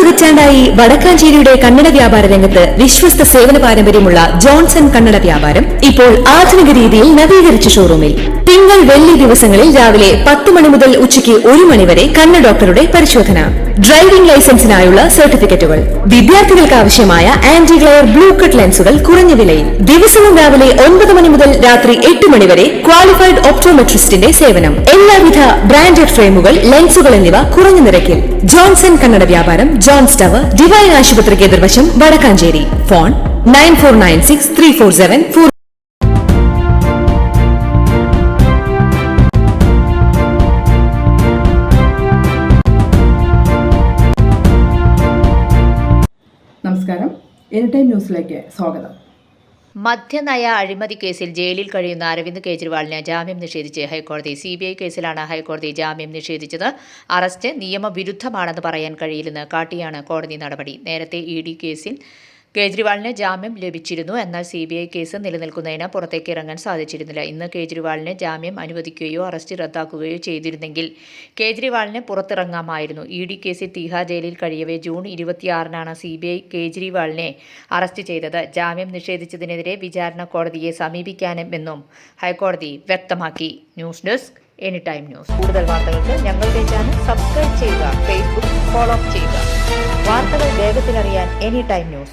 പതിറ്റാണ്ടായി വടക്കാഞ്ചേരിയുടെ കന്നഡ വ്യാപാര രംഗത്ത് വിശ്വസ്ത സേവന പാരമ്പര്യമുള്ള ജോൺസൺ കന്നഡ വ്യാപാരം ഇപ്പോൾ ആധുനിക രീതിയിൽ നവീകരിച്ച ഷോറൂമിൽ തിങ്കൾ വെള്ളി ദിവസങ്ങളിൽ രാവിലെ 10 മണി മുതൽ ഉച്ചയ്ക്ക് 1 മണി വരെ കണ്ണ് ഡോക്ടറുടെ പരിശോധന, ഡ്രൈവിംഗ് ലൈസൻസിനായുള്ള സർട്ടിഫിക്കറ്റുകൾ, വിദ്യാർത്ഥികൾക്ക് ആവശ്യമായ ആന്റി ഗ്ലെയർ ബ്ലൂ കട്ട് ലെൻസുകൾ കുറഞ്ഞ വിലയിൽ, ദിവസവും രാവിലെ 9 മണി മുതൽ രാത്രി 8 മണി വരെ ക്വാളിഫൈഡ് ഒപ്റ്റോമെട്രിസ്റ്റിന്റെ സേവനം, എല്ലാവിധ ബ്രാൻഡഡ് ഫ്രെയിമുകൾ, ലെൻസുകൾ എന്നിവ കുറഞ്ഞ നിരക്കിൽ. ജോൺസൺ കന്നഡ വ്യാപാരം, ജോൺസ് ടവർ, ഡിവൈൻ ആശുപത്രിക്ക് എതിർവശം, വടക്കാഞ്ചേരി. ഫോൺ 94963474. നമസ്കാരം, എനി ടൈം ന്യൂസിലേക്ക് സ്വാഗതം. മദ്യനയ അഴിമതി കേസിൽ ജയിലിൽ കഴിയുന്ന അരവിന്ദ് കെജ്രിവാളിന് ജാമ്യം നിഷേധിച്ച് ഹൈക്കോടതി. CBI കേസിലാണ് ഹൈക്കോടതി ജാമ്യം നിഷേധിച്ചത്. അറസ്റ്റ് നിയമവിരുദ്ധമാണെന്ന് പറയാൻ കഴിയില്ലെന്ന് കാട്ടിയാണ് കോടതി നടപടി. നേരത്തെ ED കേസിൽ കേജ്രിവാളിന് ജാമ്യം ലഭിച്ചിരുന്നു. എന്നാൽ CBI കേസ് നിലനിൽക്കുന്നതിന് പുറത്തേക്ക് ഇറങ്ങാൻ സാധിച്ചിരുന്നില്ല. ഇന്ന് കേജ്രിവാളിന് ജാമ്യം അനുവദിക്കുകയോ അറസ്റ്റ് റദ്ദാക്കുകയോ ചെയ്തിരുന്നെങ്കിൽ കേജ്രിവാളിന് പുറത്തിറങ്ങാമായിരുന്നു. ED കേസിൽ തിഹാർ ജയിലിൽ കഴിയവേ ജൂൺ 26-നാണ് CBI കേജ്രിവാളിനെ അറസ്റ്റ് ചെയ്തത്. ജാമ്യം നിഷേധിച്ചതിനെതിരെ വിചാരണ കോടതിയെ സമീപിക്കാമെന്നും ഹൈക്കോടതി വ്യക്തമാക്കി. News desk any time news. കൂടുതൽ വാർത്തകൾക്ക് ഞങ്ങളുടെ ചാനൽ സബ്സ്ക്രൈബ് ചെയ്യുക, ഫേസ്ബുക്ക് ഫോളോ ചെയ്യുക. വാർത്തകൾ വേഗത്തിലറിയാൻ എനി ടൈം ന്യൂസ്.